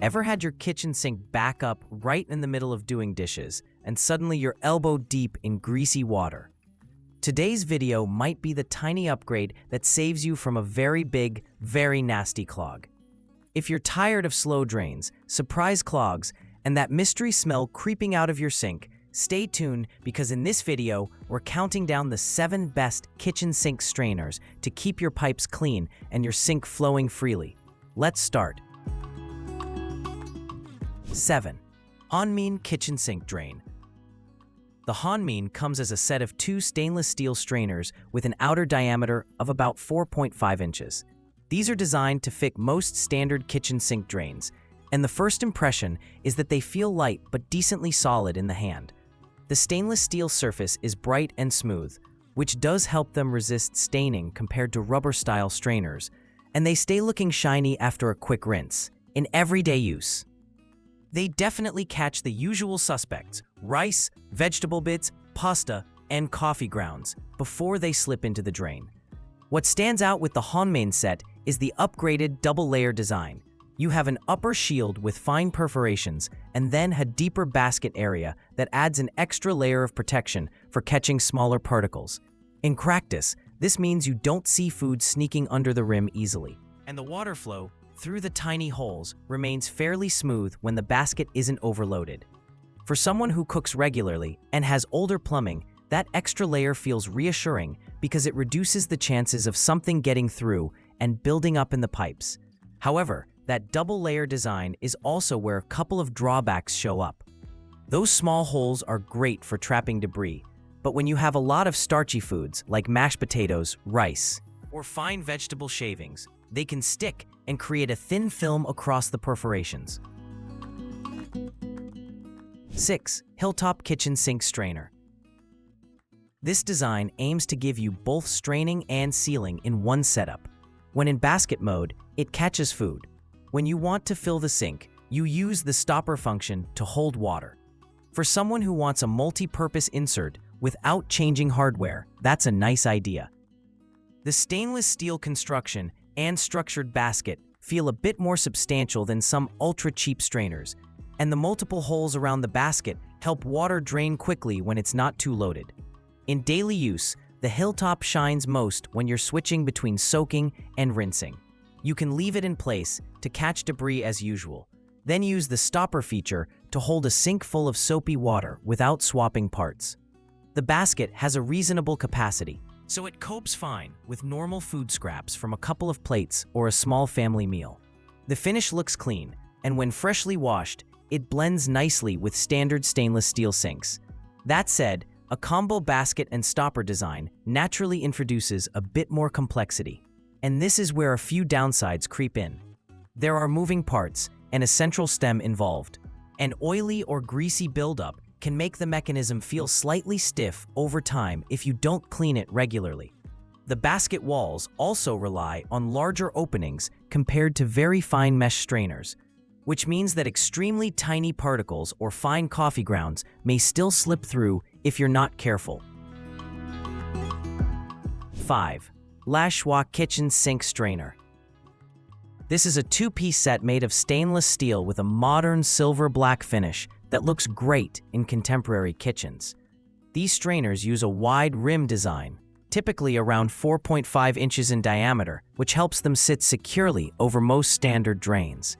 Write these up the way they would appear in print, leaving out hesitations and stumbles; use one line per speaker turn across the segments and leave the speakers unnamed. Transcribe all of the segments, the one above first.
Ever had your kitchen sink back up right in the middle of doing dishes, and suddenly you're elbow deep in greasy water? Today's video might be the tiny upgrade that saves you from a very big, very nasty clog. If you're tired of slow drains, surprise clogs, and that mystery smell creeping out of your sink, stay tuned because in this video, we're counting down the 7 best kitchen sink strainers to keep your pipes clean and your sink flowing freely. Let's start. 7. Honmein Kitchen Sink Drain. The Honmein comes as a set of 2 stainless steel strainers with an outer diameter of about 4.5 inches. These are designed to fit most standard kitchen sink drains, and the first impression is that they feel light but decently solid in the hand. The stainless steel surface is bright and smooth, which does help them resist staining compared to rubber-style strainers, and they stay looking shiny after a quick rinse, in everyday use. They definitely catch the usual suspects: rice, vegetable bits, pasta, and coffee grounds before they slip into the drain. What stands out with the Honmein set is the upgraded double-layer design. You have an upper shield with fine perforations and then a deeper basket area that adds an extra layer of protection for catching smaller particles. In practice, this means you don't see food sneaking under the rim easily, and the water flow through the tiny holes remains fairly smooth when the basket isn't overloaded. For someone who cooks regularly and has older plumbing, that extra layer feels reassuring because it reduces the chances of something getting through and building up in the pipes. However, that double-layer design is also where a couple of drawbacks show up. Those small holes are great for trapping debris, but when you have a lot of starchy foods like mashed potatoes, rice, or fine vegetable shavings, they can stick and create a thin film across the perforations. 6. Hiltop Kitchen Sink Strainer. This design aims to give you both straining and sealing in one setup. When in basket mode, it catches food. When you want to fill the sink, you use the stopper function to hold water. For someone who wants a multi-purpose insert without changing hardware, that's a nice idea. The stainless steel construction and structured basket feel a bit more substantial than some ultra-cheap strainers, and the multiple holes around the basket help water drain quickly when it's not too loaded. In daily use, the Hiltop shines most when you're switching between soaking and rinsing. You can leave it in place to catch debris as usual, then use the stopper feature to hold a sink full of soapy water without swapping parts. The basket has a reasonable capacity, so it copes fine with normal food scraps from a couple of plates or a small family meal. The finish looks clean, and when freshly washed, it blends nicely with standard stainless steel sinks. That said, a combo basket and stopper design naturally introduces a bit more complexity, and this is where a few downsides creep in. There are moving parts and a central stem involved. An oily or greasy buildup can make the mechanism feel slightly stiff over time if you don't clean it regularly. The basket walls also rely on larger openings compared to very fine mesh strainers, which means that extremely tiny particles or fine coffee grounds may still slip through if you're not careful. 5. LASSHSWA Kitchen Sink Strainer. This is a 2-piece set made of stainless steel with a modern silver-black finish that looks great in contemporary kitchens. These strainers use a wide rim design, typically around 4.5 inches in diameter, which helps them sit securely over most standard drains.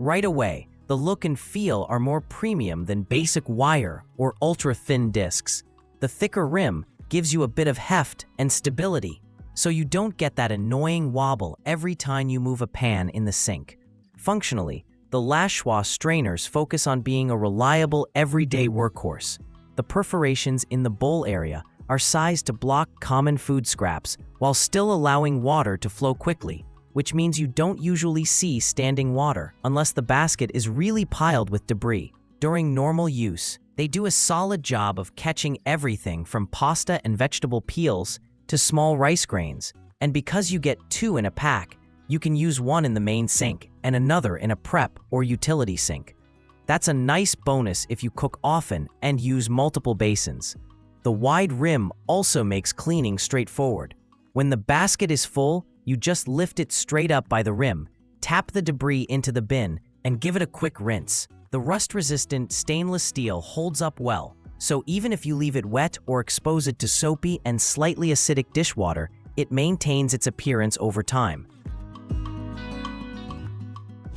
Right away, the look and feel are more premium than basic wire or ultra-thin discs. The thicker rim gives you a bit of heft and stability, so you don't get that annoying wobble every time you move a pan in the sink. Functionally, the LASSHSWA strainers focus on being a reliable everyday workhorse. The perforations in the bowl area are sized to block common food scraps while still allowing water to flow quickly, which means you don't usually see standing water unless the basket is really piled with debris. During normal use, they do a solid job of catching everything from pasta and vegetable peels to small rice grains, and because you get 2 in a pack, you can use one in the main sink and another in a prep or utility sink. That's a nice bonus if you cook often and use multiple basins. The wide rim also makes cleaning straightforward. When the basket is full, you just lift it straight up by the rim, tap the debris into the bin, and give it a quick rinse. The rust-resistant stainless steel holds up well, so even if you leave it wet or expose it to soapy and slightly acidic dishwater, it maintains its appearance over time.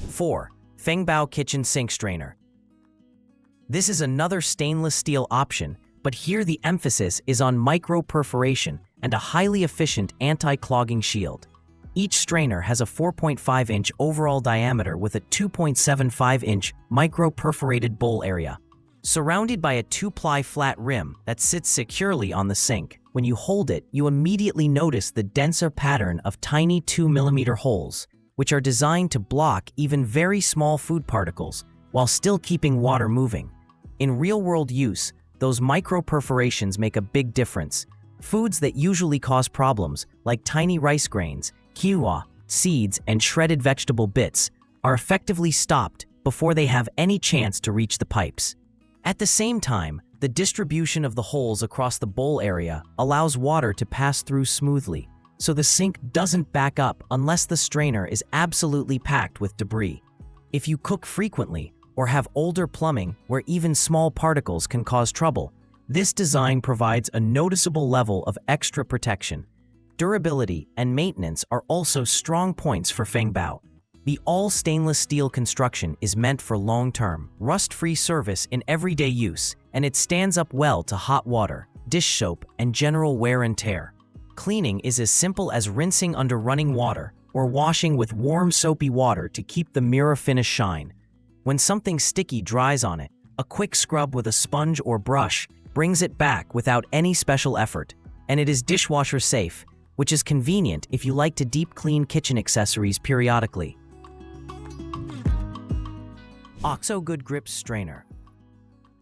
4. Fengbao Kitchen Sink Strainer. This is another stainless steel option, but here the emphasis is on micro-perforation and a highly efficient anti-clogging shield. Each strainer has a 4.5-inch overall diameter with a 2.75-inch micro-perforated bowl area. Surrounded by a 2-ply flat rim that sits securely on the sink, when you hold it, you immediately notice the denser pattern of tiny 2mm holes, which are designed to block even very small food particles while still keeping water moving. In real-world use, those micro-perforations make a big difference. Foods that usually cause problems, like tiny rice grains, quinoa, seeds, and shredded vegetable bits, are effectively stopped before they have any chance to reach the pipes. At the same time, the distribution of the holes across the bowl area allows water to pass through smoothly, so the sink doesn't back up unless the strainer is absolutely packed with debris. If you cook frequently or have older plumbing where even small particles can cause trouble, this design provides a noticeable level of extra protection. Durability and maintenance are also strong points for Fengbao. The all-stainless steel construction is meant for long-term, rust-free service in everyday use, and it stands up well to hot water, dish soap, and general wear and tear. Cleaning is as simple as rinsing under running water or washing with warm soapy water to keep the mirror finish shine. When something sticky dries on it, a quick scrub with a sponge or brush brings it back without any special effort, and it is dishwasher safe, which is convenient if you like to deep clean kitchen accessories periodically. OXO Good Grip Strainer.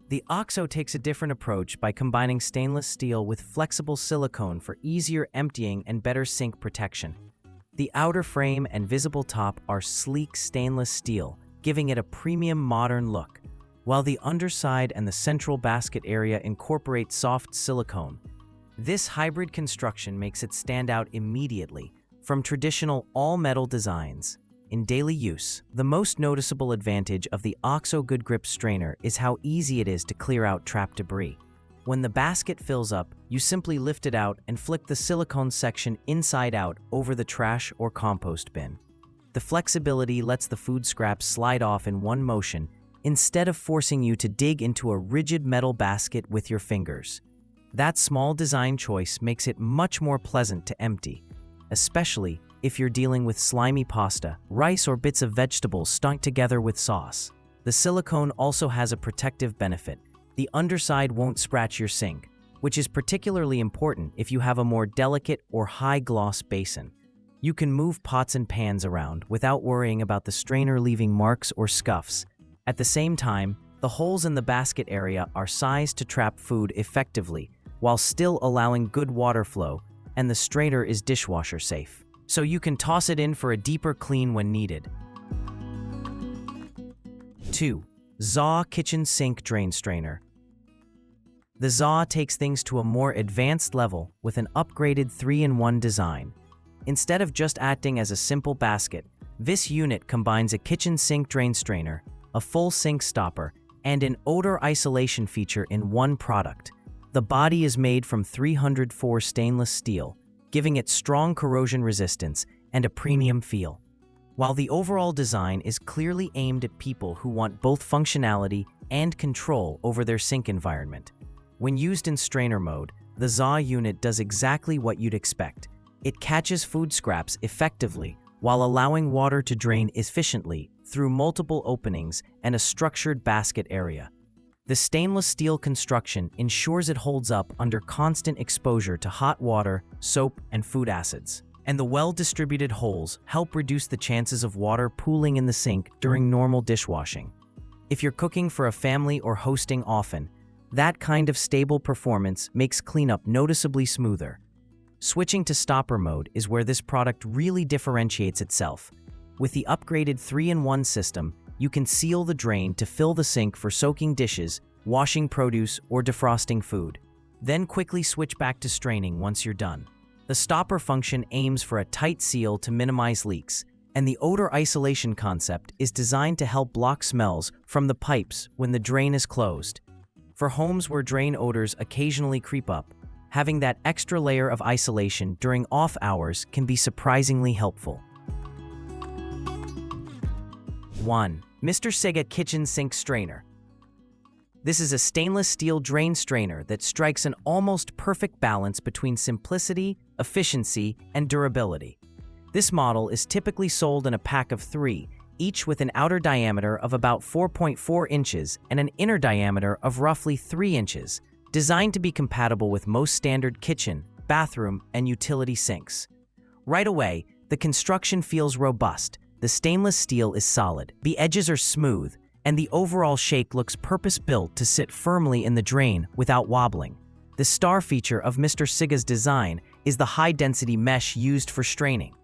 The OXO takes a different approach by combining stainless steel with flexible silicone for easier emptying and better sink protection. The outer frame and visible top are sleek stainless steel, giving it a premium modern look, while the underside and the central basket area incorporate soft silicone. This hybrid construction makes it stand out immediately from traditional all-metal designs. In daily use, the most noticeable advantage of the OXO Good Grip Strainer is how easy it is to clear out trapped debris. When the basket fills up, you simply lift it out and flick the silicone section inside out over the trash or compost bin. The flexibility lets the food scraps slide off in one motion instead of forcing you to dig into a rigid metal basket with your fingers. That small design choice makes it much more pleasant to empty, especially if you're dealing with slimy pasta, rice, or bits of vegetables stuck together with sauce. The silicone also has a protective benefit. The underside won't scratch your sink, which is particularly important if you have a more delicate or high-gloss basin. You can move pots and pans around without worrying about the strainer leaving marks or scuffs. At the same time, the holes in the basket area are sized to trap food effectively while still allowing good water flow, and the strainer is dishwasher safe, so you can toss it in for a deeper clean when needed. 2. LASSHSWA Kitchen Sink Drain Strainer. The LASSHSWA takes things to a more advanced level with an upgraded 3-in-1 design. Instead of just acting as a simple basket, this unit combines a kitchen sink drain strainer, a full sink stopper, and an odor isolation feature in one product. The body is made from 304 stainless steel, giving it strong corrosion resistance and a premium feel. While the overall design is clearly aimed at people who want both functionality and control over their sink environment. When used in strainer mode, the LASSHSWA unit does exactly what you'd expect. It catches food scraps effectively while allowing water to drain efficiently through multiple openings and a structured basket area. The stainless steel construction ensures it holds up under constant exposure to hot water, soap, and food acids. And the well-distributed holes help reduce the chances of water pooling in the sink during normal dishwashing. If you're cooking for a family or hosting often, that kind of stable performance makes cleanup noticeably smoother. Switching to stopper mode is where this product really differentiates itself. With the upgraded 3-in-1 system, you can seal the drain to fill the sink for soaking dishes, washing produce, or defrosting food. Then quickly switch back to straining once you're done. The stopper function aims for a tight seal to minimize leaks, and the odor isolation concept is designed to help block smells from the pipes when the drain is closed. For homes where drain odors occasionally creep up, having that extra layer of isolation during off hours can be surprisingly helpful. 1. MR.SIGA Kitchen Sink Strainer. This is a stainless steel drain strainer that strikes an almost perfect balance between simplicity, efficiency, and durability. This model is typically sold in a pack of 3, each with an outer diameter of about 4.4 inches and an inner diameter of roughly 3 inches, designed to be compatible with most standard kitchen, bathroom, and utility sinks. Right away, the construction feels robust. The stainless steel is solid, the edges are smooth, and the overall shape looks purpose-built to sit firmly in the drain without wobbling. The star feature of MR.SIGA's design is the high-density mesh used for straining.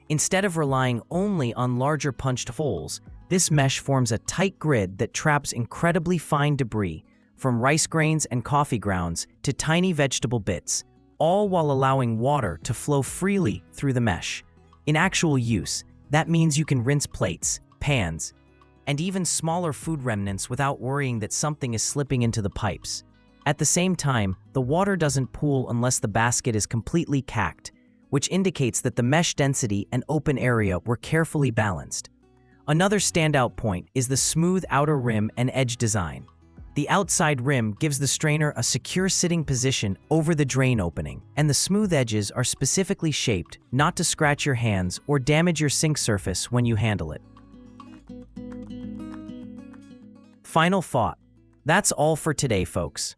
Instead of relying only on larger punched holes, this mesh forms a tight grid that traps incredibly fine debris, from rice grains and coffee grounds to tiny vegetable bits, all while allowing water to flow freely through the mesh. In actual use, that means you can rinse plates, pans, and even smaller food remnants without worrying that something is slipping into the pipes. At the same time, the water doesn't pool unless the basket is completely cacked, which indicates that the mesh density and open area were carefully balanced. Another standout point is the smooth outer rim and edge design. The outside rim gives the strainer a secure sitting position over the drain opening, and the smooth edges are specifically shaped not to scratch your hands or damage your sink surface when you handle it. Final thought. That's all for today, folks.